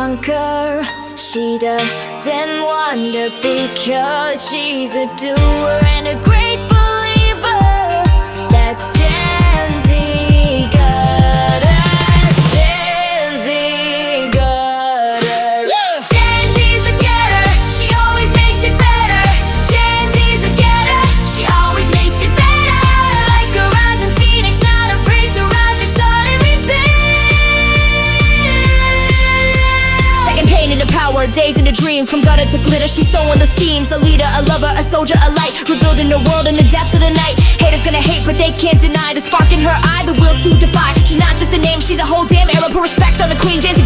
conquer. She doesn't wonder because she's a doer and a great believer. That's Janzy Gutter. Janzy Gutter. Janzy's a getter, she always makes it better. Janzy's a getter, she always makes it better. Like a rising phoenix, not afraid to rise, restart and rebuild. Second pain into power, days into dreams. From gutter to glitter, she's sewing the seams. A leader, a lover, a soldier, a light. Rebuilding the world in the depths of the night. Haters gonna hate, but they can't deny the spark in her eye, the will to defy. She's not just a name, she's a whole damn era. Put respect on the queen, Janzy